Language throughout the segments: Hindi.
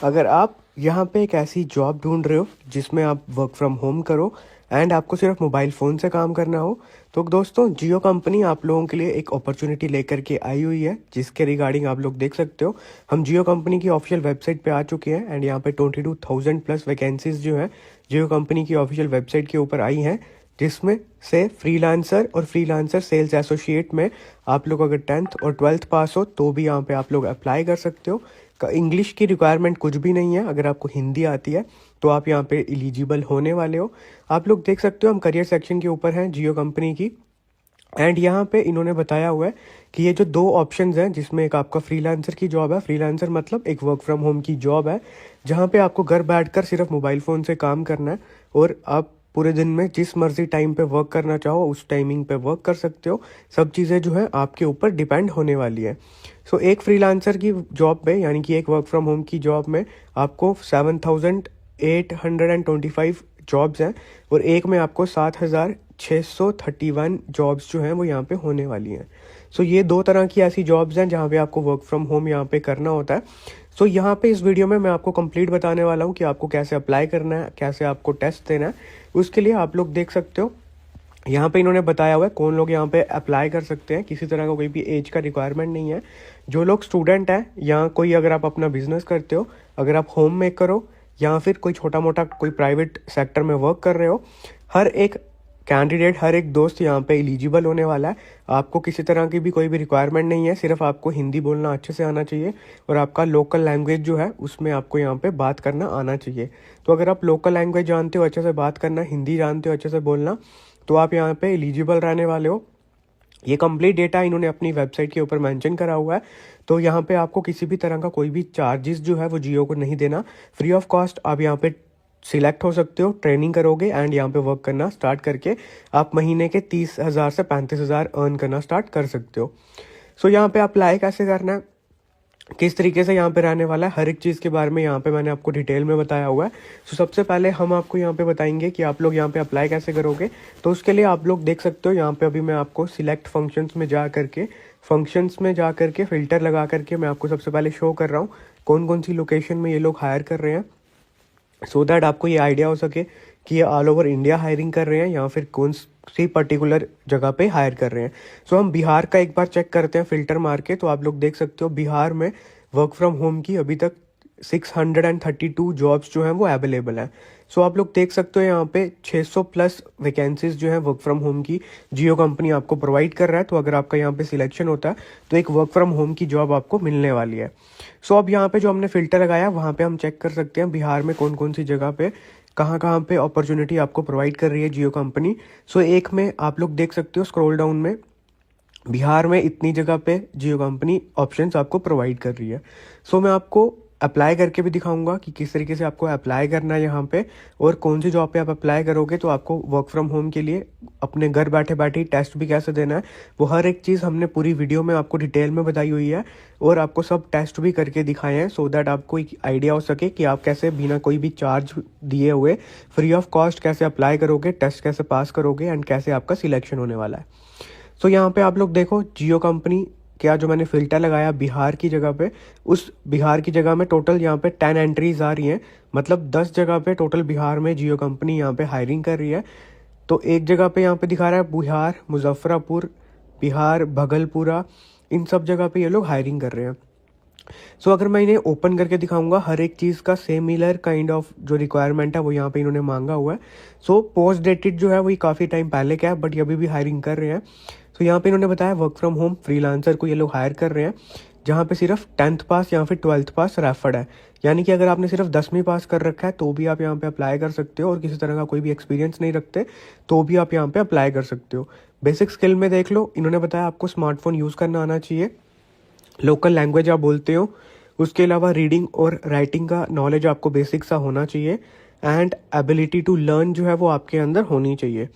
अगर आप यहाँ पे एक ऐसी जॉब ढूंढ रहे हो जिसमें आप वर्क फ्रॉम होम करो एंड आपको सिर्फ मोबाइल फ़ोन से काम करना हो, तो दोस्तों जियो कंपनी आप लोगों के लिए एक अपॉर्चुनिटी लेकर के आई हुई है, जिसके रिगार्डिंग आप लोग देख सकते हो। हम जियो कंपनी की ऑफिशियल वेबसाइट पे आ चुके हैं एंड यहाँ पे 22,000 प्लस वैकेंसीज जो है जियो कंपनी की ऑफिशियल वेबसाइट के ऊपर आई हैं, जिसमें से फ्रीलांसर और फ्रीलांसर सेल्स एसोसिएट में आप लोग अगर 10th और 12th पास हो तो भी यहाँ पे आप लोग अप्लाई कर सकते हो। इंग्लिश की रिक्वायरमेंट कुछ भी नहीं है, अगर आपको हिंदी आती है तो आप यहाँ पे एलिजिबल होने वाले हो। आप लोग देख सकते हो हम करियर सेक्शन के ऊपर हैं जियो कंपनी की, एंड यहाँ पे इन्होंने बताया हुआ है कि ये जो दो ऑप्शंस हैं, जिसमें एक आपका फ्रीलांसर की जॉब है, फ्रीलांसर मतलब एक वर्क फ्रॉम होम की जॉब है जहाँ पे आपको घर बैठकर सिर्फ मोबाइल फ़ोन से काम करना है और आप पूरे दिन में जिस मर्जी टाइम पे वर्क करना चाहो उस टाइमिंग पे वर्क कर सकते हो। सब चीज़ें जो है आपके ऊपर डिपेंड होने वाली है। सो एक फ्रीलांसर की जॉब पे यानी कि एक वर्क फ्रॉम होम की जॉब में आपको 7,825 जॉब्स हैं और एक में आपको 7,631 जॉब्स जो हैं वो यहाँ पे होने वाली हैं। सो ये दो तरह की ऐसी जॉब्स हैं जहाँ पे आपको वर्क फ्रॉम होम यहाँ पे करना होता है। सो यहाँ पे इस वीडियो में मैं आपको कंप्लीट बताने वाला हूँ कि आपको कैसे अप्लाई करना है, कैसे आपको टेस्ट देना है। उसके लिए आप लोग देख सकते हो यहाँ पे इन्होंने बताया हुआ है कौन लोग यहाँ पे अप्लाई कर सकते हैं। किसी तरह का कोई भी एज का रिक्वायरमेंट नहीं है। जो लोग स्टूडेंट हैं या कोई अगर आप अपना बिजनेस करते हो, अगर आप होम मेकर हो या फिर कोई छोटा मोटा कोई प्राइवेट सेक्टर में वर्क कर रहे हो, हर एक कैंडिडेट, हर एक दोस्त यहाँ पे एलिजिबल होने वाला है। आपको किसी तरह की भी कोई भी रिक्वायरमेंट नहीं है, सिर्फ आपको हिंदी बोलना अच्छे से आना चाहिए और आपका लोकल लैंग्वेज जो है उसमें आपको यहाँ पे बात करना आना चाहिए। तो अगर आप लोकल लैंग्वेज जानते हो अच्छे से बात करना, हिंदी जानते हो अच्छे से बोलना, तो आप यहाँ पे एलिजिबल रहने वाले हो। ये कंप्लीट डेटा इन्होंने अपनी वेबसाइट के ऊपर मेंशन करा हुआ है। तो यहाँ पे आपको किसी भी तरह का कोई भी चार्जेस जो है वो जियो को नहीं देना। फ्री ऑफ कॉस्ट आप यहाँ पे सिलेक्ट हो सकते हो, ट्रेनिंग करोगे एंड यहाँ पे वर्क करना स्टार्ट करके आप महीने के 30,000 से 35,000 अर्न करना स्टार्ट कर सकते हो। सो यहाँ पे अप्लाई कैसे करना है, किस तरीके से यहाँ पे रहने वाला है, हर एक चीज़ के बारे में यहाँ पे मैंने आपको डिटेल में बताया हुआ है। सो सबसे पहले हम आपको यहाँ पे बताएंगे कि आप लोग यहाँ पे अप्लाई कैसे करोगे। तो उसके लिए आप लोग देख सकते हो यहाँ पे अभी मैं आपको सिलेक्ट फंक्शंस में जा करके फ़िल्टर लगा करके मैं आपको सबसे पहले शो कर रहा हूँ कौन कौन सी लोकेशन में ये लोग हायर कर रहे हैं, सो दैट आपको ये आइडिया हो सके कि ये ऑल ओवर इंडिया हायरिंग कर रहे हैं या फिर कौन सी पर्टिकुलर जगह पे हायर कर रहे हैं। सो हम बिहार का एक बार चेक करते हैं फ़िल्टर मार के। तो आप लोग देख सकते हो बिहार में वर्क फ्रॉम होम की अभी तक 632 जॉब्स जो हैं वो अवेलेबल हैं। सो आप लोग देख सकते हो यहाँ पे 600 प्लस वैकेंसीज जो हैं वर्क फ्रॉम होम की जियो कंपनी आपको प्रोवाइड कर रहा है। तो अगर आपका यहाँ पे सिलेक्शन होता है तो एक वर्क फ्रॉम होम की जॉब आपको मिलने वाली है। सो अब यहाँ पे जो हमने फ़िल्टर लगाया वहाँ पे हम चेक कर सकते हैं बिहार में कौन कौन सी जगह पे कहाँ कहाँ पे अपॉर्चुनिटी आपको प्रोवाइड कर रही है जियो कंपनी। सो एक में आप लोग देख सकते हो स्क्रॉल डाउन में बिहार में इतनी जगह पे जियो कंपनी ऑप्शंस आपको प्रोवाइड कर रही है। सो मैं आपको अप्लाई करके भी दिखाऊंगा कि किस तरीके से आपको अप्लाई करना है यहाँ पे और कौन सी जॉब पे आप अप्लाई करोगे तो आपको वर्क फ्रॉम होम के लिए अपने घर बैठे बैठे टेस्ट भी कैसे देना है, वो हर एक चीज़ हमने पूरी वीडियो में आपको डिटेल में बताई हुई है और आपको सब टेस्ट भी करके दिखाए हैं, सो दैट आपको एक आइडिया हो सके कि आप कैसे बिना कोई भी चार्ज दिए हुए फ्री ऑफ कॉस्ट कैसे अप्लाई करोगे, टेस्ट कैसे पास करोगे एंड कैसे आपका सिलेक्शन होने वाला है। सो यहाँ पे आप लोग देखो जियो कंपनी क्या जो मैंने फ़िल्टर लगाया बिहार की जगह पे, उस बिहार की जगह में टोटल यहाँ पे 10 एंट्रीज आ रही हैं, मतलब 10 जगह पे टोटल बिहार में जियो कंपनी यहाँ पे हायरिंग कर रही है। तो एक जगह पे यहाँ पे दिखा रहा है बिहार मुजफ्फरपुर, बिहार भगलपुरा, इन सब जगह पे ये लोग हायरिंग कर रहे हैं। सो अगर मैं इन्हें ओपन करके दिखाऊंगा हर एक चीज़ का सिमिलर काइंड ऑफ जो रिक्वायरमेंट है वो यहाँ पे इन्होंने मांगा हुआ है। सो पोस्ट डेटेड जो है वही काफ़ी टाइम पहले का है बट ये अभी भी हायरिंग कर रहे हैं। सो यहाँ पे इन्होंने बताया वर्क फ्रॉम होम फ्रीलांसर को ये लोग हायर कर रहे हैं जहाँ पे सिर्फ 10th पास या फिर 12th पास रेफर्ड है, यानी कि अगर आपने सिर्फ 10वीं पास कर रखा है तो भी आप यहाँ पे अप्लाई कर सकते हो और किसी तरह का कोई भी एक्सपीरियंस नहीं रखते तो भी आप यहाँ पे अप्लाई कर सकते हो। बेसिक स्किल में देख लो, इन्होंने बताया आपको स्मार्टफोन यूज़ करना आना चाहिए, लोकल लैंग्वेज आप बोलते हो, उसके अलावा रीडिंग और राइटिंग का नॉलेज आपको बेसिक सा होना चाहिए एंड एबिलिटी टू लर्न जो है वो आपके अंदर होनी चाहिए।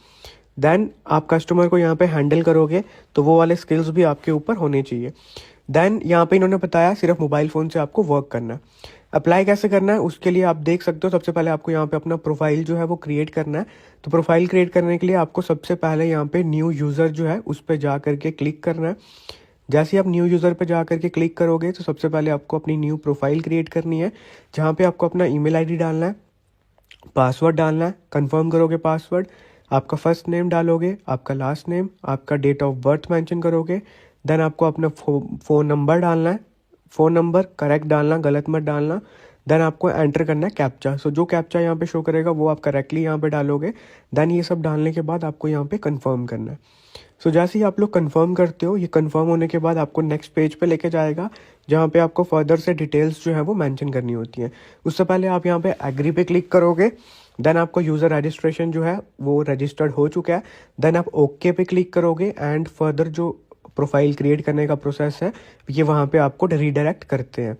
देन आप कस्टमर को यहाँ पे हैंडल करोगे तो वो वाले स्किल्स भी आपके ऊपर होने चाहिए। देन यहाँ पे इन्होंने बताया सिर्फ मोबाइल फ़ोन से आपको वर्क करना है। अप्लाई कैसे करना है उसके लिए आप देख सकते हो, सबसे पहले आपको यहाँ पे अपना प्रोफाइल जो है वो क्रिएट करना है। तो प्रोफाइल क्रिएट करने के लिए आपको सबसे पहले यहाँ पे न्यू यूज़र जो है उस पर जा करके क्लिक करना है। जैसे ही आप न्यू यूज़र पे जा करके क्लिक करोगे तो सबसे पहले आपको अपनी न्यू प्रोफाइल क्रिएट करनी है, जहाँ पे आपको अपना ईमेल आईडी डालना है, पासवर्ड डालना है, कंफर्म करोगे पासवर्ड, आपका फर्स्ट नेम डालोगे, आपका लास्ट नेम, आपका डेट ऑफ बर्थ मेंशन करोगे, देन आपको अपना फ़ोन नंबर डालना है, फ़ोन नंबर करेक्ट डालना, गलत मत डालना। देन आपको एंटर करना है कैप्चा। सो जो कैप्चा यहाँ पे शो करेगा वो आप करेक्टली यहाँ पे डालोगे। देन ये सब डालने के बाद आपको यहाँ पे कंफर्म करना है। सो जैसे ही आप लोग कंफर्म करते हो, ये कंफर्म होने के बाद आपको नेक्स्ट पेज पे लेके जाएगा, जहाँ पे आपको फर्दर से डिटेल्स जो है वो मेंशन करनी होती हैं। उससे पहले आप यहाँ पे एग्री पे क्लिक करोगे, देन आपको यूज़र रजिस्ट्रेशन जो है वो रजिस्टर्ड हो चुका है। देन आप ओके पे क्लिक करोगे एंड फर्दर जो प्रोफाइल क्रिएट करने का प्रोसेस है ये वहाँ पे आपको रीडायरेक्ट करते हैं।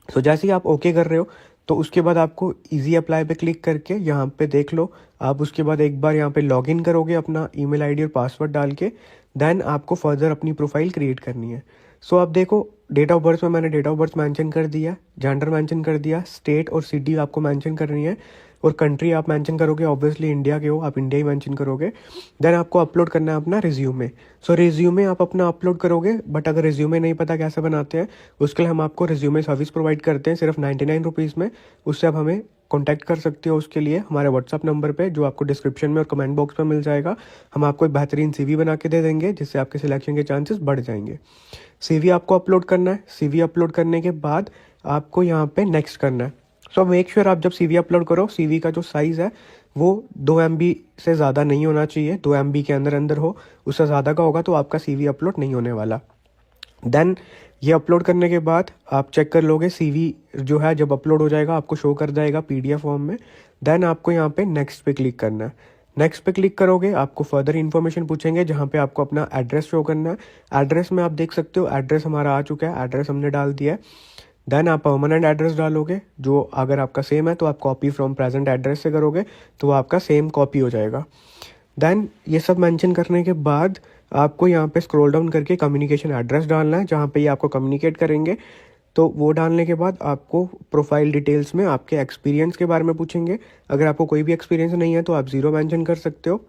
सो जैसे ही आप ओके कर रहे हो तो उसके बाद आपको इजी अप्लाई पे क्लिक करके यहाँ पे देख लो, आप उसके बाद एक बार यहाँ पे लॉगिन करोगे अपना ईमेल आईडी और पासवर्ड डाल के, देन आपको फर्दर अपनी प्रोफाइल क्रिएट करनी है। सो आप देखो, डेट ऑफ बर्थ में मैंने डेट ऑफ बर्थ मेंशन कर दिया, जेंडर मेंशन कर दिया, स्टेट और सिटी आपको मेंशन करनी है, और कंट्री आप मेंशन करोगे, ऑब्वियसली इंडिया के हो आप इंडिया ही मेंशन करोगे। देन आपको अपलोड करना है अपना रिज्यूमे। सो रिज्यूमे आप अपना अपलोड करोगे, बट अगर रिज्यूमे नहीं पता कैसे बनाते हैं, उसके लिए हम आपको रिज्यूमे सर्विस प्रोवाइड करते हैं सिर्फ 99 रुपीज़ में। उससे आप हमें कॉन्टैक्ट कर सकते हो उसके लिए हमारे व्हाट्सअप नंबर पे, जो आपको डिस्क्रिप्शन में और कमेंट बॉक्स में मिल जाएगा। हम आपको एक बेहतरीन सीवी बना के दे देंगे, जिससे आपके सिलेक्शन के चांसेस बढ़ जाएंगे। सीवी आपको अपलोड करना है। सीवी अपलोड करने के बाद आपको यहाँ पे नेक्स्ट करना है। सो मेक श्योर आप जब सीवी अपलोड करो, सीवी का जो साइज़ है वो 2 MB से ज़्यादा नहीं होना चाहिए, 2 MB के अंदर अंदर हो। उससे ज़्यादा का होगा तो आपका सीवी अपलोड नहीं होने वाला। देन ये अपलोड करने के बाद आप चेक कर लोगे, सीवी जो है जब अपलोड हो जाएगा आपको शो कर जाएगा PDF फॉर्म में। देन आपको यहाँ पे नेक्स्ट पे क्लिक करना है। नेक्स्ट पे क्लिक करोगे, आपको फर्दर इन्फॉर्मेशन पूछेंगे, जहाँ पे आपको अपना एड्रेस शो करना है। एड्रेस में आप देख सकते हो एड्रेस हमारा आ चुका है, एड्रेस हमने डाल दिया है। देन आप परमानेंट एड्रेस डालोगे, जो अगर आपका सेम है तो आप कॉपी फ्रॉम प्रेजेंट एड्रेस से करोगे तो वो आपका सेम कॉपी हो जाएगा। देन ये सब मेंशन करने के बाद आपको यहाँ पे स्क्रॉल डाउन करके कम्युनिकेशन एड्रेस डालना है, जहाँ पे ये आपको कम्युनिकेट करेंगे। तो वो डालने के बाद आपको प्रोफाइल डिटेल्स में आपके एक्सपीरियंस के बारे में पूछेंगे। अगर आपको कोई भी एक्सपीरियंस नहीं है तो आप 0 मेंशन कर सकते हो।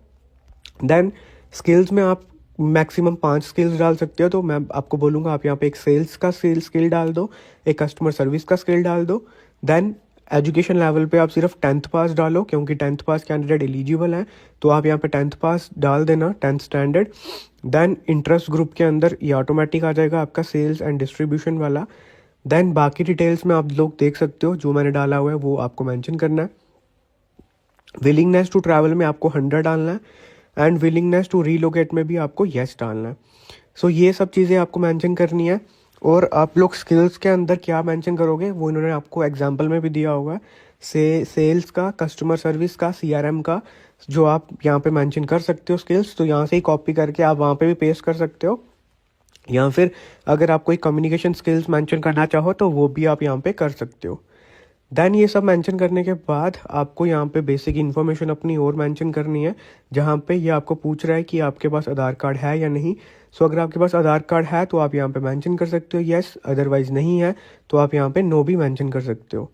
देन स्किल्स में आप मैक्सिमम 5 स्किल्स डाल सकते हो, तो मैं आपको बोलूँगा आप यहाँ पे एक सेल्स का स्किल डाल दो, एक कस्टमर सर्विस का स्किल डाल दो। देन एजुकेशन लेवल पे आप सिर्फ 10th पास डालो, क्योंकि 10th पास कैंडिडेट एलिजिबल है, तो आप यहाँ पे 10th पास डाल देना, 10th standard. Then interest group के अंदर ये ऑटोमेटिक आ जाएगा आपका सेल्स एंड डिस्ट्रीब्यूशन वाला। देन बाकी डिटेल्स में आप लोग देख सकते हो, जो मैंने डाला हुआ है वो आपको मेंशन करना है। विलिंगनेस टू ट्रैवल में आपको 100 डालना है, एंड विलिंगनेस टू रीलोकेट में भी आपको येस डालना है। सो ये सब चीज़ें आपको मेंशन करनी है। और आप लोग स्किल्स के अंदर क्या मेंशन करोगे वो इन्होंने आपको एग्जांपल में भी दिया होगा, सेल्स का, कस्टमर सर्विस का, CRM का, जो आप यहाँ पे मेंशन कर सकते हो स्किल्स। तो यहाँ से ही कॉपी करके आप वहाँ पे भी पेस्ट कर सकते हो, या फिर अगर आप कोई कम्युनिकेशन स्किल्स मेंशन करना चाहो तो वो भी आप यहाँ पे कर सकते हो। देन ये सब मेंशन करने के बाद आपको यहाँ पे बेसिक इन्फॉर्मेशन अपनी और मेंशन करनी है, जहाँ पे ये आपको पूछ रहा है कि आपके पास आधार कार्ड है या नहीं। सो अगर आपके पास आधार कार्ड है तो आप यहाँ पे मेंशन कर सकते हो यस, अदरवाइज नहीं है तो आप यहाँ पे नो भी मेंशन कर सकते हो।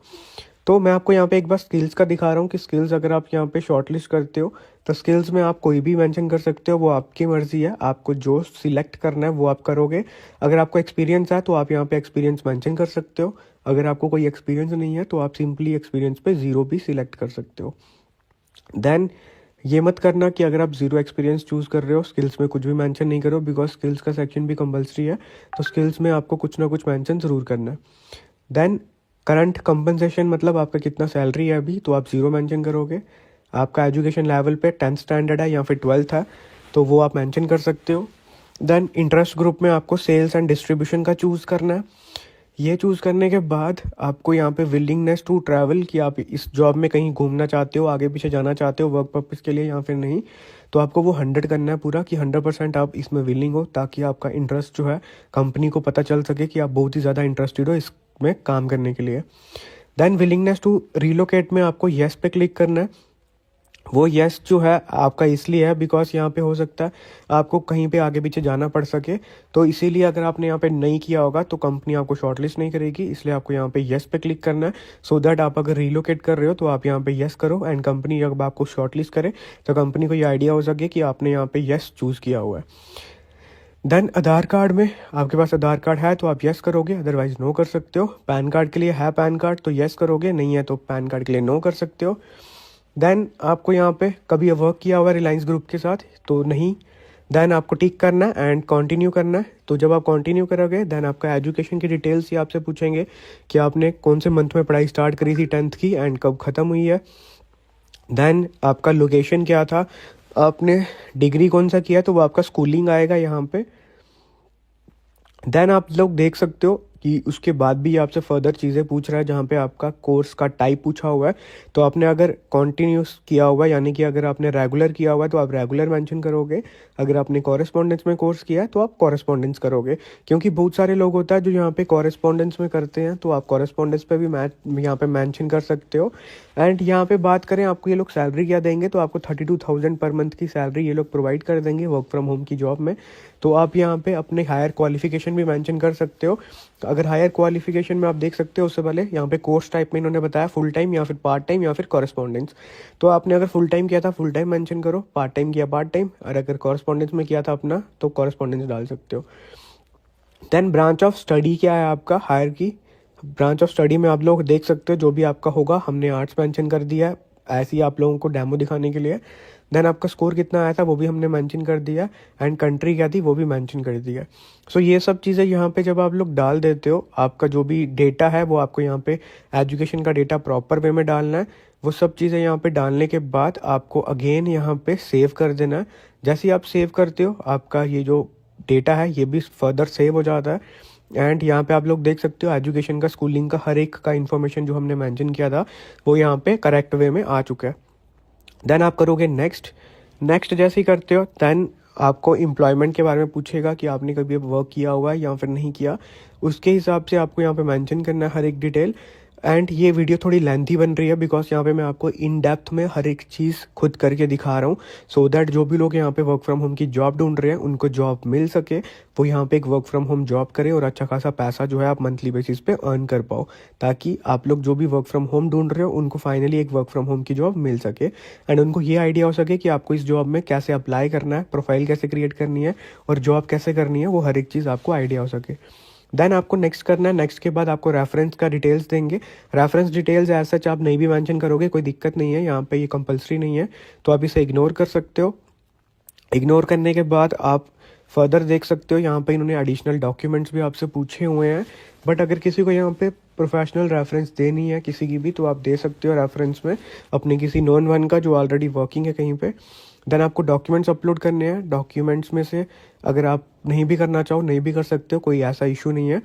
तो मैं आपको यहाँ पे एक बार स्किल्स का दिखा रहा हूँ कि स्किल्स अगर आप यहाँ पे शॉर्टलिस्ट करते हो तो स्किल्स में आप कोई भी मेंशन कर सकते हो, वो आपकी मर्जी है, आपको जो सिलेक्ट करना है वो आप करोगे। अगर आपको एक्सपीरियंस है तो आप यहाँ पे एक्सपीरियंस मेंशन कर सकते हो, अगर आपको कोई एक्सपीरियंस नहीं है तो आप सिंपली एक्सपीरियंस पे 0 भी सिलेक्ट कर सकते हो। देन ये मत करना कि अगर आप 0 एक्सपीरियंस चूज़ कर रहे हो स्किल्स में कुछ भी मेंशन नहीं करो, बिकॉज स्किल्स का सेक्शन भी कंपलसरी है, तो स्किल्स में आपको कुछ ना कुछ मेंशन ज़रूर करना है। देन करंट कंपनसेशन, मतलब आपका कितना सैलरी है अभी, तो आप 0 मेंशन करोगे। आपका एजुकेशन लेवल पे 10th स्टैंडर्ड है या फिर 12th है तो वो आप मेंशन कर सकते हो। देन इंटरेस्ट ग्रुप में आपको सेल्स एंड डिस्ट्रीब्यूशन का चूज़ करना है। ये चूज़ करने के बाद आपको यहाँ पे विलिंगनेस टू ट्रैवल, कि आप इस जॉब में कहीं घूमना चाहते हो, आगे पीछे जाना चाहते हो वर्क पर्पज़ के लिए या फिर नहीं, तो आपको वो 100 करना है पूरा, कि 100% आप इसमें विलिंग हो, ताकि आपका इंटरेस्ट जो है कंपनी को पता चल सके कि आप बहुत ही ज़्यादा इंटरेस्टेड हो इसमें काम करने के लिए। देन विलिंगनेस टू रीलोकेट में आपको येस पे क्लिक करना है। वो येस जो है आपका इसलिए है बिकॉज यहाँ पे हो सकता है आपको कहीं पे आगे पीछे जाना पड़ सके, तो इसीलिए अगर आपने यहाँ पे नहीं किया होगा तो कंपनी आपको शॉर्टलिस्ट नहीं करेगी, इसलिए आपको यहाँ पे येस पे क्लिक करना है, सो दैट आप अगर रीलोकेट कर रहे हो तो आप यहाँ पे येस करो, एंड कंपनी जब आपको शॉर्टलिस्ट करे तो कंपनी को ये आइडिया हो सके कि आपने यहाँ पे येस चूज़ किया हुआ है। देन आधार कार्ड में आपके पास आधार कार्ड है तो आप यस करोगे, अदरवाइज नो कर सकते हो। पैन कार्ड के लिए है पैन कार्ड तो यस करोगे, नहीं है तो पैन कार्ड के लिए नो कर सकते हो। देन आपको यहाँ पे कभी वर्क किया हुआ रिलायंस ग्रुप के साथ तो नहीं। देन आपको टिक करना है एंड कंटिन्यू करना है। तो जब आप कंटिन्यू करोगे देन आपका एजुकेशन की डिटेल्स ही आपसे पूछेंगे कि आपने कौन से मंथ में पढ़ाई स्टार्ट करी थी 10th की एंड कब ख़त्म हुई है। देन आपका लोकेशन क्या था, आपने डिग्री कौन सा किया तो वो आपका स्कूलिंग आएगा यहाँ पे। देन आप लोग देख सकते हो कि उसके बाद भी आपसे फर्दर चीज़ें पूछ रहा है, जहाँ पे आपका कोर्स का टाइप पूछा हुआ है। तो आपने अगर कॉन्टीन्यूस किया हुआ है यानी कि अगर आपने रेगुलर किया हुआ है तो आप रेगुलर मेंशन करोगे, अगर आपने कॉरेस्पॉन्डेंस में कोर्स किया है तो आप कॉरेस्पॉन्डेंस करोगे। क्योंकि बहुत सारे लोग होता है जो यहाँ पे कॉरेस्पॉन्डेंस में करते हैं, तो आप कॉरेस्पॉन्डेंस पे भी यहाँ पे मेंशन कर सकते हो। एंड यहाँ पे बात करें आपको ये लोग सैलरी क्या देंगे, तो आपको 32,000 पर मंथ की सैलरी ये लोग प्रोवाइड कर देंगे वर्क फ्रॉम होम की जॉब में। तो आप यहाँ पे अपने हायर क्वालिफिकेशन भी मेंशन कर सकते हो। अगर हायर क्वालिफिकेशन में आप देख सकते हो, उससे पहले यहाँ पे कोर्स टाइप में इन्होंने बताया फुल टाइम या फिर पार्ट टाइम या फिर कॉरेस्पॉन्डेंस। तो आपने अगर फुल टाइम किया था फुल टाइम मेंशन करो, पार्ट टाइम किया पार्ट टाइम, और अगर कॉरेस्पॉन्डेंस में किया था अपना तो कॉरेस्पॉन्डेंस डाल सकते हो। देन ब्रांच ऑफ स्टडी क्या है आपका, हायर की ब्रांच ऑफ स्टडी में आप लोग देख सकते हो जो भी आपका होगा, हमने आर्ट्स मेंशन कर दिया है ऐसे ही आप लोगों को डेमो दिखाने के लिए। देन आपका स्कोर कितना आया था वो भी हमने मेंशन कर दिया, एंड कंट्री क्या थी वो भी मेंशन कर दिया। सो ये सब चीज़ें यहाँ पे जब आप लोग डाल देते हो, आपका जो भी डेटा है वो आपको यहाँ पे एजुकेशन का डेटा प्रॉपर वे में डालना है। वो सब चीज़ें यहाँ पे डालने के बाद आपको अगेन यहाँ पे सेव कर देना है। जैसे ही आप सेव करते हो आपका ये जो डेटा है ये भी फर्दर सेव हो जाता है। एंड यहाँ पे आप लोग देख सकते हो एजुकेशन का, स्कूलिंग का, हर एक का इन्फॉर्मेशन जो हमने मेंशन किया था वो यहाँ पे करेक्ट वे में आ चुका है। देन आप करोगे नेक्स्ट जैसे ही करते हो देन आपको एम्प्लॉयमेंट के बारे में पूछेगा कि आपने कभी वर्क किया हुआ है या फिर नहीं किया। उसके हिसाब से आपको यहाँ पे मेंशन करना है हर एक डिटेल। एंड ये वीडियो थोड़ी लेंथी बन रही है बिकॉज यहाँ पे मैं आपको इन डेप्थ में हर एक चीज़ खुद करके दिखा रहा हूँ, सो दैट जो भी लोग यहाँ पे वर्क फ्रॉम होम की जॉब ढूंढ रहे हैं उनको जॉब मिल सके, वो यहाँ पे एक वर्क फ्रॉम होम जॉब करें और अच्छा खासा पैसा जो है आप मंथली बेसिस पे अर्न कर पाओ, ताकि आप लोग जो भी वर्क फ्रॉम होम ढूंढ रहे हो उनको फाइनली एक वर्क फ्रॉम होम की जॉब मिल सके। एंड उनको ये आइडिया हो सके कि आपको इस जॉब में कैसे अप्लाई करना है, प्रोफाइल कैसे क्रिएट करनी है और जॉब कैसे करनी है, वो हर एक चीज़ आपको आइडिया हो सके। देन आपको नेक्स्ट करना है। नेक्स्ट के बाद आपको रेफरेंस का डिटेल्स देंगे। रेफरेंस डिटेल्स एज सच आप नहीं भी मेंशन करोगे कोई दिक्कत नहीं है, यहाँ पे ये कंपलसरी नहीं है, तो आप इसे इग्नोर कर सकते हो। इग्नोर करने के बाद आप फर्दर देख सकते हो यहाँ पे इन्होंने एडिशनल डॉक्यूमेंट्स भी आपसे पूछे हुए हैं, बट अगर किसी को यहाँ पे प्रोफेशनल रेफरेंस देनी है किसी की भी तो आप दे सकते हो रेफरेंस में अपने किसी नॉन वन का जो ऑलरेडी वर्किंग है कहीं पे। देन आपको डॉक्यूमेंट्स अपलोड करने हैं। डॉक्यूमेंट्स में से अगर आप नहीं भी करना चाहो नहीं भी कर सकते हो, कोई ऐसा इशू नहीं है।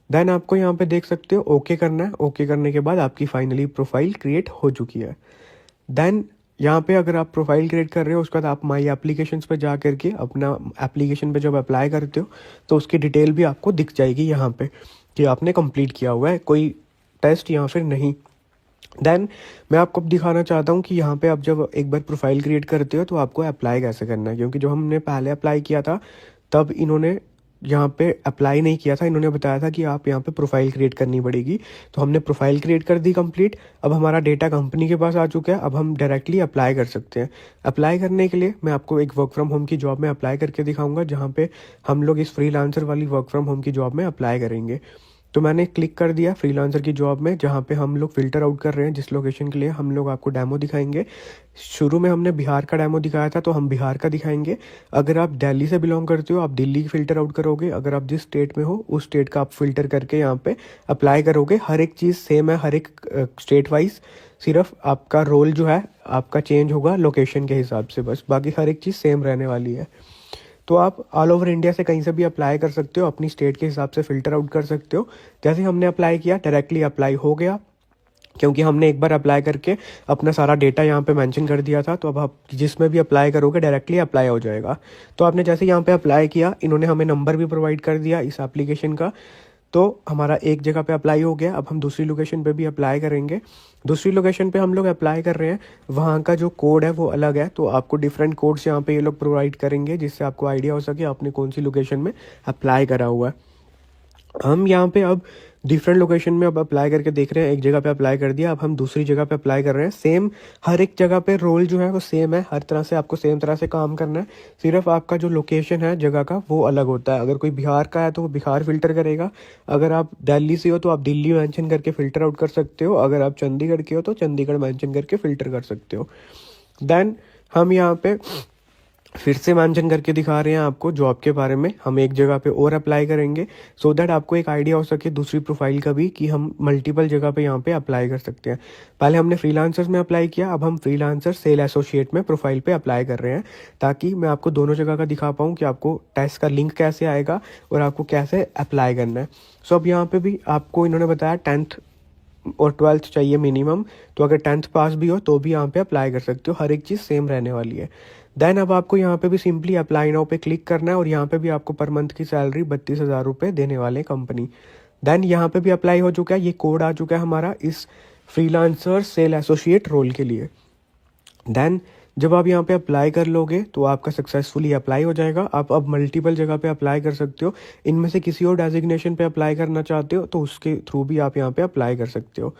देन आपको यहाँ पे देख सकते हो ओके करना है। ओके करने के बाद आपकी फाइनली प्रोफाइल क्रिएट हो चुकी है। देन यहाँ पे अगर आप प्रोफाइल क्रिएट कर रहे हो उसके बाद आप माई एप्लीकेशंस पे जा करके अपना एप्लीकेशन पे जब अप्लाई करते हो तो उसकी डिटेल भी आपको दिख जाएगी यहाँ पे कि आपने कंप्लीट किया हुआ है, कोई टेस्ट या फिर नहीं। देन मैं आपको दिखाना चाहता हूँ कि यहाँ पे आप जब एक बार प्रोफाइल क्रिएट करते हो तो आपको अप्लाई कैसे करना है, क्योंकि जो हमने पहले अप्लाई किया था तब इन्होंने यहाँ पे अप्लाई नहीं किया था, इन्होंने बताया था कि आप यहाँ पे प्रोफाइल क्रिएट करनी पड़ेगी। तो हमने प्रोफाइल क्रिएट कर दी कंप्लीट। अब हमारा डेटा कंपनी के पास आ चुका है, अब हम डायरेक्टली अप्लाई कर सकते हैं। अप्लाई करने के लिए मैं आपको एक वर्क फ्रॉम होम की जॉब में अप्लाई करके दिखाऊंगा, जहाँ पे हम लोग इस फ्रीलांसर वाली वर्क फ्रॉम होम की जॉब में अप्लाई करेंगे। तो मैंने क्लिक कर दिया फ्रीलांसर की जॉब में, जहाँ पे हम लोग फ़िल्टर आउट कर रहे हैं जिस लोकेशन के लिए हम लोग आपको डेमो दिखाएंगे। शुरू में हमने बिहार का डेमो दिखाया था तो हम बिहार का दिखाएंगे। अगर आप दिल्ली से बिलोंग करते हो आप दिल्ली की फ़िल्टर आउट करोगे, अगर आप जिस स्टेट में हो उस स्टेट का आप फ़िल्टर करके यहाँ पे अप्लाई करोगे। हर एक चीज़ सेम है हर एक स्टेट वाइज, सिर्फ आपका रोल जो है आपका चेंज होगा लोकेशन के हिसाब से, बस बाकी हर एक चीज़ सेम रहने वाली है। तो आप ऑल ओवर इंडिया से कहीं से भी अप्लाई कर सकते हो, अपनी स्टेट के हिसाब से फ़िल्टर आउट कर सकते हो। जैसे हमने अप्लाई किया डायरेक्टली अप्लाई हो गया, क्योंकि हमने एक बार अप्लाई करके अपना सारा डेटा यहाँ पे मेंशन कर दिया था। तो अब आप जिसमें भी अप्लाई करोगे डायरेक्टली अप्लाई हो जाएगा। तो आपने जैसे यहाँ पे अप्लाई किया, इन्होंने हमें नंबर भी प्रोवाइड कर दिया इस एप्लीकेशन का, तो हमारा एक जगह पे अप्लाई हो गया। अब हम दूसरी लोकेशन पे भी अप्लाई करेंगे। दूसरी लोकेशन पे हम लोग अप्लाई कर रहे हैं, वहाँ का जो कोड है वो अलग है, तो आपको डिफरेंट कोड्स यहाँ पे ये लोग प्रोवाइड करेंगे जिससे आपको आइडिया हो सके आपने कौन सी लोकेशन में अप्लाई करा हुआ है। हम यहाँ पे अब डिफरेंट लोकेशन में अब अप्लाई करके देख रहे हैं, एक जगह पे अप्लाई कर दिया, अब हम दूसरी जगह पे अप्लाई कर रहे हैं। सेम हर एक जगह पे रोल जो है वो सेम है, हर तरह से आपको सेम तरह से काम करना है, सिर्फ आपका जो लोकेशन है जगह का वो अलग होता है। अगर कोई बिहार का है तो वो बिहार फिल्टर करेगा, अगर आप दिल्ली से हो तो आप दिल्ली मेंशन करके फ़िल्टर आउट कर सकते हो, अगर आप चंडीगढ़ के हो तो चंडीगढ़ मेंशन करके फ़िल्टर कर सकते हो। देन हम यहाँ पे फिर से मेंशन करके दिखा रहे हैं आपको जॉब के बारे में, हम एक जगह पे और अप्लाई करेंगे सो दैट आपको एक आइडिया हो सके दूसरी प्रोफाइल का भी कि हम मल्टीपल जगह पे यहाँ पे अप्लाई कर सकते हैं। पहले हमने फ्रीलांसर्स में अप्लाई किया, अब हम फ्रीलांसर सेल एसोसिएट में प्रोफाइल पे अप्लाई कर रहे हैं, ताकि मैं आपको दोनों जगह का दिखा पाऊँ कि आपको टेस्ट का लिंक कैसे आएगा और आपको कैसे अप्लाई करना है। सो अब यहाँ पे भी आपको इन्होंने बताया 10th और 12th चाहिए मिनिमम, तो अगर 10th पास भी हो तो भी यहाँ पे अप्लाई कर सकते हो, हर एक चीज़ सेम रहने वाली है। देन अब आपको यहाँ पे भी सिंपली अप्लाई नाउ पे क्लिक करना है और यहाँ पे भी आपको पर मंथ की सैलरी 32,000 रुपये देने वाले कंपनी। देन यहाँ पे भी अप्लाई हो चुका है, ये कोड आ चुका है हमारा इस फ्रीलांसर सेल एसोसिएट रोल के लिए। देन जब आप यहाँ पे अप्लाई कर लोगे तो आपका सक्सेसफुली अप्लाई हो जाएगा। आप अब मल्टीपल जगह पे अप्लाई कर सकते हो, इनमें से किसी और डेजिग्नेशन पे अप्लाई करना चाहते हो तो उसके थ्रू भी आप यहाँ पे अप्लाई कर सकते हो।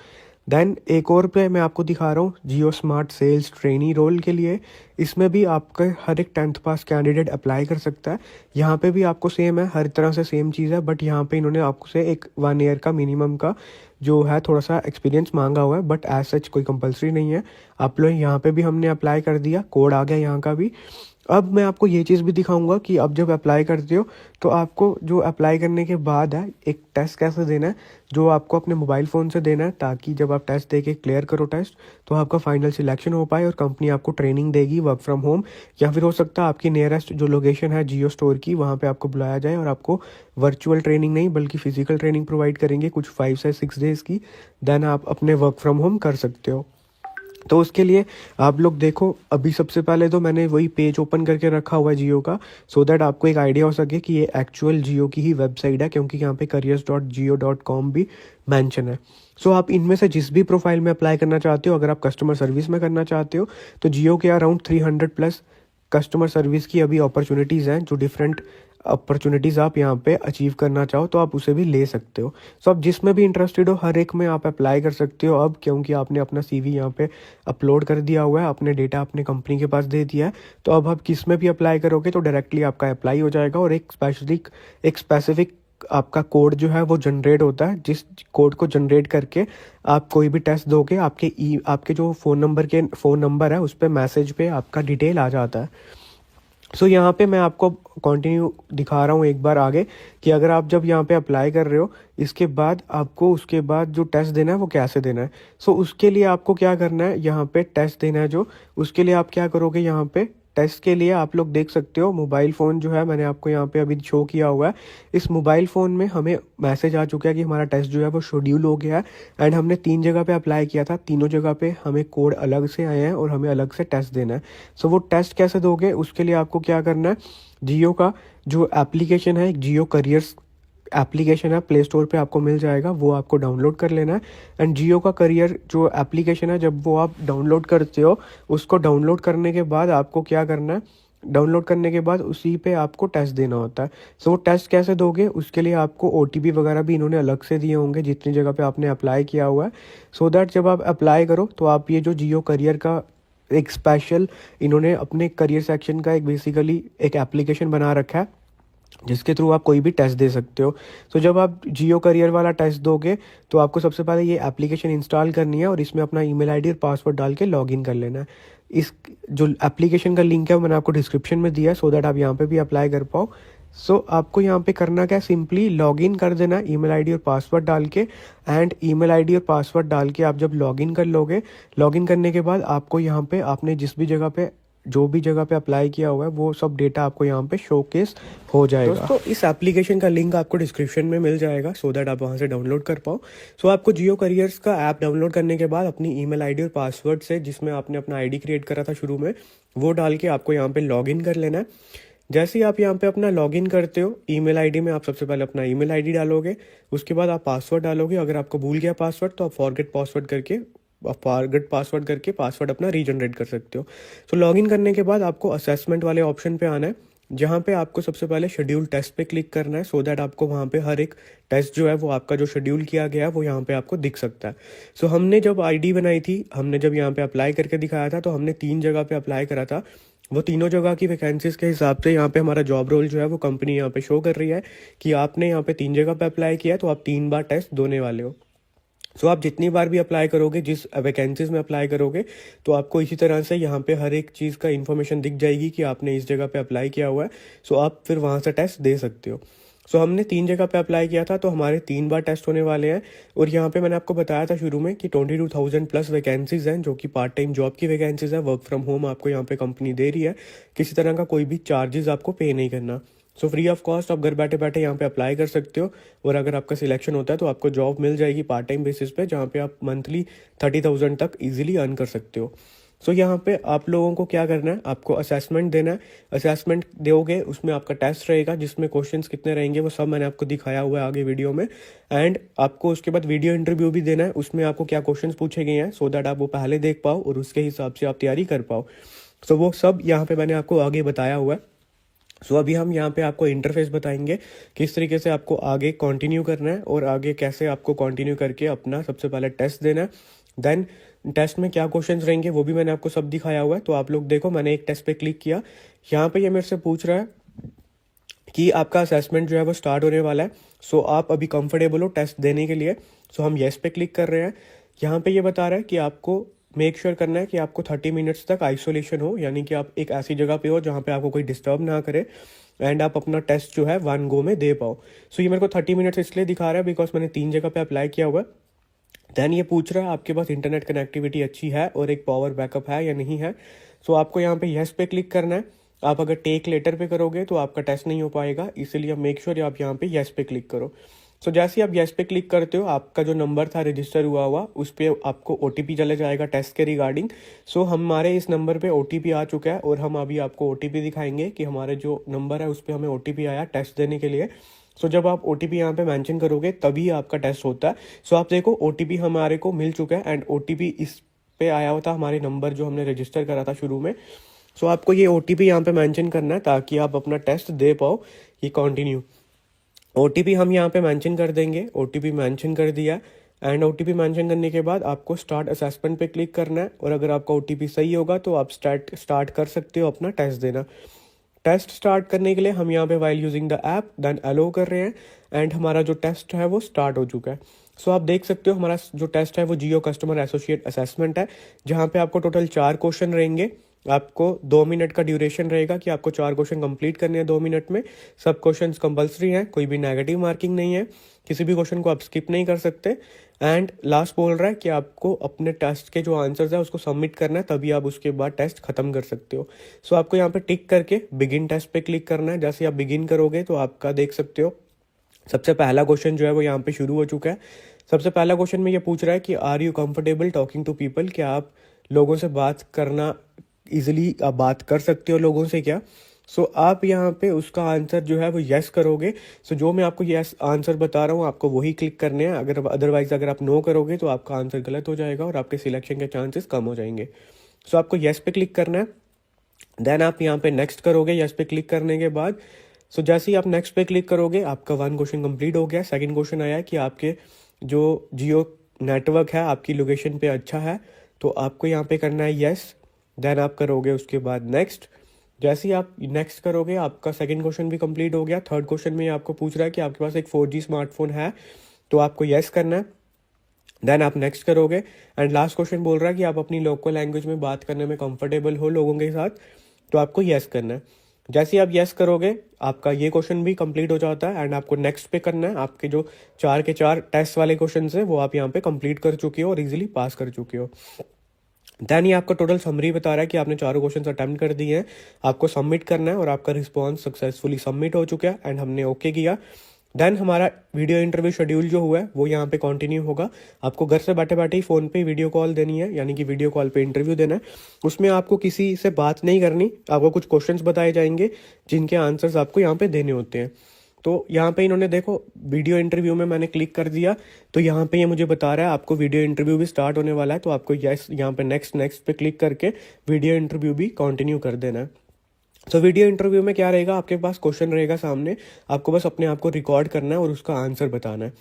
देन एक और पे मैं आपको दिखा रहा हूँ जियो स्मार्ट सेल्स ट्रेनी रोल के लिए, इसमें भी आपका हर एक 10th पास कैंडिडेट अप्लाई कर सकता है। यहाँ पे भी आपको सेम है, हर तरह से सेम चीज़ है, बट यहाँ पे इन्होंने आपको से एक 1 ईयर का मिनिमम का जो है थोड़ा सा एक्सपीरियंस मांगा हुआ है, बट एज सच कोई कंपलसरी नहीं है। आप लोग यहाँ पे भी हमने अप्लाई कर दिया, कोड आ गया यहाँ का भी। अब मैं आपको ये चीज़ भी दिखाऊंगा कि अब जब अप्लाई करते हो तो आपको जो अप्लाई करने के बाद है एक टेस्ट कैसे देना है, जो आपको अपने मोबाइल फ़ोन से देना है, ताकि जब आप टेस्ट दे के क्लियर करो टेस्ट तो आपका फाइनल सिलेक्शन हो पाए और कंपनी आपको ट्रेनिंग देगी वर्क फ्रॉम होम, या फिर हो सकता है आपकी नियरेस्ट जो लोकेशन है जियो स्टोर की वहाँ पे आपको बुलाया जाए और आपको वर्चुअल ट्रेनिंग नहीं बल्कि फिजिकल ट्रेनिंग प्रोवाइड करेंगे कुछ 5 से 6 डेज़ की। देन आप अपने वर्क फ्रॉम होम कर सकते हो। तो उसके लिए आप लोग देखो, अभी सबसे पहले तो मैंने वही पेज ओपन करके रखा हुआ है जियो का, सो दैट आपको एक आइडिया हो सके कि ये एक्चुअल जियो की ही वेबसाइट है, क्योंकि यहाँ पे careers.jio.com भी मेंशन है। सो आप इनमें से जिस भी प्रोफाइल में अप्लाई करना चाहते हो, अगर आप कस्टमर सर्विस में करना चाहते हो तो जियो के अराउंड 300 प्लस कस्टमर सर्विस की अभी अपॉर्चुनिटीज़ हैं, जो डिफरेंट अपॉर्चुनिटीज़ आप यहाँ पे अचीव करना चाहो तो आप उसे भी ले सकते हो। सो आप जिसमें भी इंटरेस्टेड हो हर एक में आप अप्लाई कर सकते हो अब, क्योंकि आपने अपना सीवी यहाँ पे अपलोड कर दिया हुआ है, अपने डेटा अपने कंपनी के पास दे दिया है, तो अब आप किस में भी अप्लाई करोगे तो डायरेक्टली आपका अप्लाई हो जाएगा और एक स्पेसिफिक आपका कोड जो है वो जनरेट होता है, जिस कोड को जनरेट करके आप कोई भी टेस्ट दोगे आपके जो फ़ोन नंबर है उस पर मैसेज पे आपका डिटेल आ जाता है। सो यहाँ पे मैं आपको कंटिन्यू दिखा रहा हूँ एक बार आगे कि अगर आप जब यहाँ पे अप्लाई कर रहे हो इसके बाद आपको उसके बाद जो टेस्ट देना है वो कैसे देना है। सो उसके लिए आपको क्या करना है, यहाँ पे टेस्ट देना है जो, उसके लिए आप क्या करोगे, यहाँ पे टेस्ट के लिए आप लोग देख सकते हो मोबाइल फ़ोन जो है मैंने आपको यहाँ पे अभी शो किया हुआ है, इस मोबाइल फ़ोन में हमें मैसेज आ चुका है कि हमारा टेस्ट जो है वो शेड्यूल हो गया है। एंड हमने 3 जगह पे अप्लाई किया था, तीनों जगह पे हमें कोड अलग से आए हैं और हमें अलग से टेस्ट देना है। सो वो टेस्ट कैसे दोगे, उसके लिए आपको क्या करना है, जियो का जो एप्लीकेशन है, एक जियो करियर्स एप्लीकेशन है, प्ले स्टोर पे आपको मिल जाएगा, वो आपको डाउनलोड कर लेना है। एंड जियो का करियर जो एप्लीकेशन है जब वो आप डाउनलोड करते हो, उसको डाउनलोड करने के बाद आपको क्या करना है, डाउनलोड करने के बाद उसी पे आपको टेस्ट देना होता है। सो वो टेस्ट कैसे दोगे, उसके लिए आपको OTP वगैरह भी इन्होंने अलग से दिए होंगे जितनी जगह पे आपने अप्लाई किया हुआ है, सो दैट जब आप अप्लाई करो तो आप ये जो जियो करियर का एक स्पेशल इन्होंने अपने करियर सेक्शन का एक बेसिकली एक एप्लीकेशन बना रखा है जिसके थ्रू आप कोई भी टेस्ट दे सकते हो। सो जब आप जियो करियर वाला टेस्ट दोगे तो आपको सबसे पहले ये एप्लीकेशन इंस्टॉल करनी है और इसमें अपना ईमेल आईडी और पासवर्ड डाल के लॉगिन कर लेना है। इस जो एप्लीकेशन का लिंक है वो मैंने आपको डिस्क्रिप्शन में दिया है, सो दैट आप यहाँ पे भी अप्लाई कर पाओ। सो आपको यहाँ पे करना क्या, सिंपली लॉगिन कर देना ईमेल आईडी और पासवर्ड डाल के। एंड ईमेल आईडी और पासवर्ड डाल के आप जब लॉगिन कर लोगे, लॉगिन करने के बाद आपको यहाँ पे आपने जिस भी जगह पे जो भी जगह पे अप्लाई किया हुआ है वो सब डेटा आपको यहाँ पे शोकेस हो जाएगा। दोस्तों इस एप्लीकेशन का लिंक आपको डिस्क्रिप्शन में मिल जाएगा, सो दैट आप वहाँ से डाउनलोड कर पाओ। सो आपको जियो करियर्स का ऐप डाउनलोड करने के बाद अपनी ईमेल आईडी और पासवर्ड से, जिसमें आपने अपना आईडी क्रिएट करा था शुरू में, वो डाल के आपको यहाँ पे लॉगिन कर लेना है। जैसे ही आप यहाँ पे अपना लॉगिन करते हो, ईमेल आईडी में आप सबसे पहले अपना ईमेल आईडी डालोगे, उसके बाद आप पासवर्ड डालोगे। अगर आपको भूल गया पासवर्ड तो आप फॉरगेट पासवर्ड करके पासवर्ड अपना रीजनरेट कर सकते हो। सो लॉगिन करने के बाद आपको असेसमेंट वाले ऑप्शन पे आना है। जहाँ पे आपको सबसे पहले शेड्यूल टेस्ट पे क्लिक करना है, सो दैट आपको वहाँ पे हर एक टेस्ट जो है वो आपका जो शेड्यूल किया गया है वो यहाँ पे आपको दिख सकता है। सो हमने जब आईडी बनाई थी, हमने जब यहाँ पे अप्लाई करके दिखाया था, तो हमने 3 जगह पे अप्लाई करा था। वो तीनों जगह की वैकेंसीज के हिसाब से यहाँ पे हमारा जॉब रोल जो है वो कंपनी यहाँ पे शो कर रही है कि आपने यहाँ पे 3 जगह पे अप्लाई किया है, तो आप 3 बार टेस्ट देने वाले हो। सो आप जितनी बार भी अप्लाई करोगे, जिस वैकेंसीज में अप्लाई करोगे, तो आपको इसी तरह से यहाँ पे हर एक चीज़ का इन्फॉर्मेशन दिख जाएगी कि आपने इस जगह पे अप्लाई किया हुआ है। सो आप फिर वहाँ से टेस्ट दे सकते हो। सो हमने 3 जगह पे अप्लाई किया था, तो हमारे 3 बार टेस्ट होने वाले हैं। और यहाँ पे मैंने आपको बताया था शुरू में कि 22,000 प्लस वैकेंसीज हैं, जो कि पार्ट टाइम जॉब की वैकेंसीज है। वर्क फ्रॉम होम आपको यहाँ पे कंपनी दे रही है, किसी तरह का कोई भी चार्जेस आपको पे नहीं करना। सो फ्री ऑफ कॉस्ट आप घर बैठे बैठे यहाँ पे अप्लाई कर सकते हो। और अगर आपका सिलेक्शन होता है तो आपको जॉब मिल जाएगी पार्ट टाइम बेसिस पे, जहाँ पे आप मंथली 30,000 तक इजीली अर्न कर सकते हो। सो यहाँ पे आप लोगों को क्या करना है, आपको असेसमेंट देना है। असेसमेंट दोगे, उसमें आपका टेस्ट रहेगा, जिसमें क्वेश्चंस कितने रहेंगे वो सब मैंने आपको दिखाया हुआ है आगे वीडियो में। एंड आपको उसके बाद वीडियो इंटरव्यू भी देना है, उसमें आपको क्या क्वेश्चंस पूछे गए हैं, सो दैट आप वो पहले देख पाओ और उसके हिसाब से आप तैयारी कर पाओ। सो वो सब यहाँ पे मैंने आपको आगे बताया हुआ है। सो अभी हम यहाँ पे आपको इंटरफेस बताएंगे, किस तरीके से आपको आगे कंटिन्यू करना है और आगे कैसे आपको कंटिन्यू करके अपना सबसे पहले टेस्ट देना है। देन टेस्ट में क्या क्वेश्चंस रहेंगे वो भी मैंने आपको सब दिखाया हुआ है। तो आप लोग देखो, मैंने एक टेस्ट पे क्लिक किया, यहाँ पे ये मेरे से पूछ रहा है कि आपका असेसमेंट जो है वो स्टार्ट होने वाला है। सो आप अभी कंफर्टेबल हो टेस्ट देने के लिए। सो हम येस पे क्लिक कर रहे हैं। यहाँ पे ये बता रहा है कि आपको मेक श्योर करना है कि आपको 30 मिनट्स तक आइसोलेशन हो, यानी कि आप एक ऐसी जगह पे हो जहाँ पे आपको कोई डिस्टर्ब ना करे, एंड आप अपना टेस्ट जो है 1 गो में दे पाओ। सो ये मेरे को 30 मिनट्स इसलिए दिखा रहा है बिकॉज मैंने 3 जगह पे अप्लाई किया हुआ है। देन ये पूछ रहा है आपके पास इंटरनेट कनेक्टिविटी अच्छी है और एक पावर बैकअप है या नहीं है। सो आपको यहाँ पे येस पे क्लिक करना है। आप अगर टेक लेटर पे करोगे तो आपका टेस्ट नहीं हो पाएगा, इसीलिए मेक श्योर आप यहाँ पे येस पे क्लिक करो। सो जैसे ही आप येस पे क्लिक करते हो, आपका जो नंबर था रजिस्टर हुआ हुआ, उस पर आपको OTP चले जाएगा टेस्ट के रिगार्डिंग। सो हमारे इस नंबर पे OTP आ चुका है और हम अभी आपको OTP दिखाएंगे कि हमारे जो नंबर है उस पर हमें OTP आया टेस्ट देने के लिए। सो जब आप OTP यहाँ पे मेंशन करोगे तभी आपका टेस्ट होता है। सो आप देखो OTP हमारे को मिल चुका है, एंड OTP इस पे आया होता हमारे नंबर जो हमने रजिस्टर करा था शुरू में। सो आपको ये OTP यहाँ पे मेंशन करना है ताकि आप अपना टेस्ट दे पाओ। ये कंटिन्यू OTP हम यहाँ पे मेंशन कर देंगे। OTP मेंशन कर दिया, एंड OTP मेंशन करने के बाद आपको स्टार्ट असेसमेंट पे क्लिक करना है। और अगर आपका OTP सही होगा तो आप स्टार्ट कर सकते हो अपना टेस्ट देना। टेस्ट स्टार्ट करने के लिए हम यहाँ पे while using the app then allow कर रहे हैं, एंड हमारा जो टेस्ट है वो स्टार्ट हो चुका है। सो आप देख सकते हो हमारा जो टेस्ट है वो जियो कस्टमर एसोसिएट असेसमेंट है, जहाँ पे आपको टोटल 4 क्वेश्चन रहेंगे। आपको 2 मिनट का ड्यूरेशन रहेगा कि आपको 4 क्वेश्चन कंप्लीट करने हैं 2 मिनट में। सब क्वेश्चन कंपलसरी हैं, कोई भी नेगेटिव मार्किंग नहीं है, किसी भी क्वेश्चन को आप स्किप नहीं कर सकते। एंड लास्ट बोल रहा है कि आपको अपने टेस्ट के जो आंसर्स है उसको सबमिट करना है, तभी आप उसके बाद टेस्ट खत्म कर सकते हो। सो आपको यहाँ पे टिक करके बिगिन टेस्ट पे क्लिक करना है। जैसे आप बिगिन करोगे तो आपका देख सकते हो सबसे पहला क्वेश्चन जो है वो यहाँ पे शुरू हो चुका है। सबसे पहला क्वेश्चन में ये पूछ रहा है कि are you comfortable talking to people, क्या आप लोगों से बात करना इजिली आप बात कर सकते हो लोगों से क्या। सो आप यहाँ पे उसका आंसर जो है वो यस करोगे। सो जो मैं आपको यस आंसर बता रहा हूँ आपको वही क्लिक करने हैं। अगर अदरवाइज अगर आप नो करोगे तो आपका आंसर गलत हो जाएगा और आपके सिलेक्शन के चांसेस कम हो जाएंगे। सो आपको यस पे क्लिक करना है। देन आप यहाँ पे नेक्स्ट करोगे। यस पे क्लिक करने के बाद सो जैसे ही आप नेक्स्ट पे क्लिक करोगे आपका 1 क्वेश्चन कंप्लीट हो गया। सेकंड क्वेश्चन आया है कि आपके जो जियो नेटवर्क है आपकी लोकेशन पे अच्छा है, तो आपको यहाँ पे करना है यस। देन आप करोगे उसके बाद नेक्स्ट। जैसे ही आप नेक्स्ट करोगे आपका सेकंड क्वेश्चन भी कंप्लीट हो गया। थर्ड क्वेश्चन में आपको पूछ रहा है कि आपके पास एक 4G स्मार्टफोन है, तो आपको यस करना है। देन आप नेक्स्ट करोगे। एंड लास्ट क्वेश्चन बोल रहा है कि आप अपनी लोकल लैंग्वेज में बात करने में कंफर्टेबल हो लोगों के साथ, तो आपको यस करना है। जैसे ही आप यस करोगे आपका ये क्वेश्चन भी कंप्लीट हो जाता है, एंड आपको नेक्स्ट पे करना है। आपके जो 4 के 4 टेस्ट वाले क्वेश्चन है वो आप यहाँ पे कंप्लीट कर चुके हो और इजीली पास कर चुके हो। देन ये आपका टोटल समरी बता रहा है कि आपने 4 क्वेश्चन अटेम्प्ट कर दिए हैं, आपको सबमिट करना है और आपका रिस्पॉन्स सक्सेसफुली सबमिट हो चुका है, एंड हमने ओके किया। देन हमारा वीडियो इंटरव्यू शेड्यूल जो हुआ है वो यहाँ पे कंटिन्यू होगा। आपको घर से बैठे बैठे ही फ़ोन पे वीडियो कॉल देनी है, यानी कि वीडियो कॉल पे इंटरव्यू देना है। उसमें आपको किसी से बात नहीं करनी, आपको कुछ क्वेश्चंस बताए जाएंगे जिनके आंसर्स आपको यहाँ पे देने होते हैं। तो यहाँ पे इन्होंने देखो वीडियो इंटरव्यू में मैंने क्लिक कर दिया, तो यहाँ पे ये मुझे बता रहा है आपको वीडियो इंटरव्यू भी स्टार्ट होने वाला है, तो आपको यस यहाँ पे नेक्स्ट पे क्लिक करके वीडियो इंटरव्यू भी कंटिन्यू कर देना है। सो वीडियो इंटरव्यू में क्या रहेगा, आपके पास क्वेश्चन रहेगा सामने, आपको बस अपने आप को रिकॉर्ड करना है और उसका आंसर बताना है।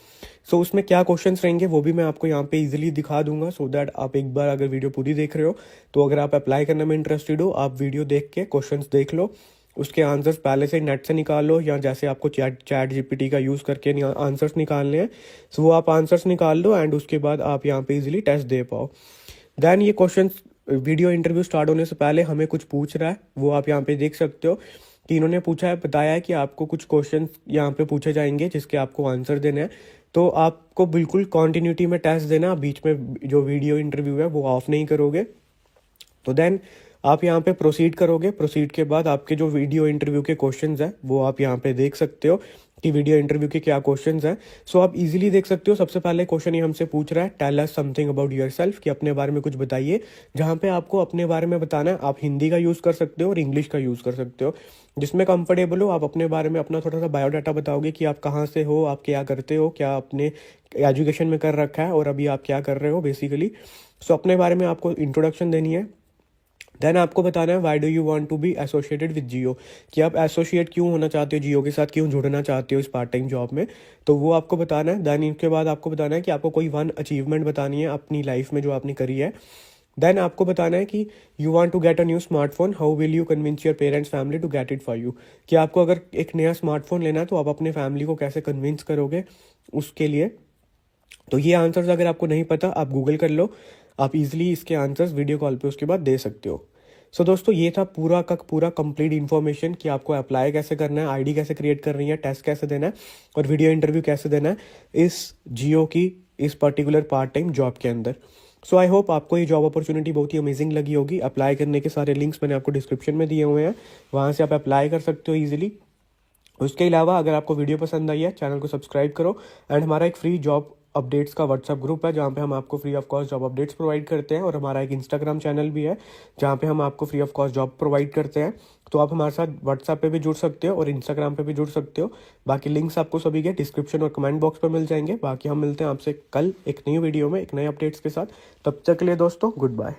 सो उसमें क्या क्वेश्चंस रहेंगे वो भी मैं आपको यहाँ पे इजीली दिखा दूंगा, सो दैट आप एक बार अगर वीडियो पूरी देख रहे हो तो अगर आप अप्लाई करने में इंटरेस्टेड हो, आप वीडियो देख के क्वेश्चंस देख लो, उसके आंसर्स पहले से नेट से निकाल लो, या जैसे आपको चैट जीपीटी का यूज़ करके आंसर्स निकालने हैं, सो वो आप आंसर्स निकाल लो एंड उसके बाद आप यहाँ पे इजीली टेस्ट दे पाओ। देन ये क्वेश्चन वीडियो इंटरव्यू स्टार्ट होने से पहले हमें कुछ पूछ रहा है, वो आप यहाँ पे देख सकते हो कि इन्होंने पूछा है, बताया है कि आपको कुछ क्वेश्चन यहाँ पे पूछे जाएंगे जिसके आपको आंसर देने हैं। तो आपको बिल्कुल कॉन्टिन्यूटी में टेस्ट देना, बीच में जो वीडियो इंटरव्यू है वो ऑफ नहीं करोगे। तो देन आप यहाँ पे प्रोसीड करोगे, प्रोसीड के बाद आपके जो वीडियो इंटरव्यू के क्वेश्चंस हैं वो आप यहाँ पे देख सकते हो कि वीडियो इंटरव्यू के क्या क्वेश्चंस हैं। सो आप इजीली देख सकते हो, सबसे पहले क्वेश्चन ये हमसे पूछ रहा है, tell us something about yourself, कि अपने बारे में कुछ बताइए। जहाँ पे आपको अपने बारे में बताना है, आप हिंदी का यूज़ कर सकते हो और इंग्लिश का यूज़ कर सकते हो, जिसमें कंफर्टेबल हो। आप अपने बारे में अपना थोड़ा सा बायोडाटा बताओगे कि आप कहाँ से हो, आप क्या करते हो, क्या अपने एजुकेशन में कर रखा है और अभी आप क्या कर रहे हो बेसिकली। सो अपने बारे में आपको इंट्रोडक्शन देनी है। देन आपको बताना है why do you want to be associated with Jio, कि आप एसोसिएट क्यों होना चाहते हो जियो के साथ, क्यों जुड़ना चाहते हो इस पार्ट टाइम जॉब में, तो वो आपको बताना है। देन इसके बाद आपको बताना है कि आपको कोई वन अचीवमेंट बतानी है अपनी लाइफ में जो आपने करी है। देन आपको बताना है कि you want to get a new smartphone, how will you convince your parents family to get it for you, कि आपको अगर एक नया स्मार्टफोन लेना है तो आप अपने फैमिली को कैसे कन्विंस करोगे उसके लिए। तो ये आंसर्स अगर आपको नहीं पता आप गूगल कर लो, आप इजीली इसके आंसर्स वीडियो कॉल पे उसके बाद दे सकते हो। सो दोस्तों ये था पूरा का पूरा कंप्लीट इन्फॉर्मेशन कि आपको अप्लाई कैसे करना है, आईडी कैसे क्रिएट करनी है, टेस्ट कैसे देना है और वीडियो इंटरव्यू कैसे देना है इस जियो की इस पर्टिकुलर पार्ट टाइम जॉब के अंदर। सो आई होप आपको ये जॉब अपॉर्चुनिटी बहुत ही अमेजिंग लगी होगी। अप्लाई करने के सारे लिंक्स मैंने आपको डिस्क्रिप्शन में दिए हुए हैं, वहाँ से आप अप्लाई कर सकते हो ईजिली। उसके अलावा अगर आपको वीडियो पसंद आई है, चैनल को सब्सक्राइब करो एंड हमारा एक फ्री जॉब अपडेट्स का व्हाट्सअप ग्रुप है जहाँ पे हम आपको free of cost job updates provide करते हैं, और हमारा एक इंस्टाग्राम चैनल भी है जहाँ पे हम आपको free of cost job provide करते हैं। तो आप हमारे साथ व्हाट्सएप पे भी जुड़ सकते हो और इंस्टाग्राम पे भी जुड़ सकते हो। बाकी लिंक्स आपको सभी के डिस्क्रिप्शन और कमेंट बॉक्स पर मिल जाएंगे। बाकी हम मिलते हैं आपसे कल एक नई वीडियो में एक नए अपडेट्स के साथ। तब तक के लिए दोस्तों गुड बाय।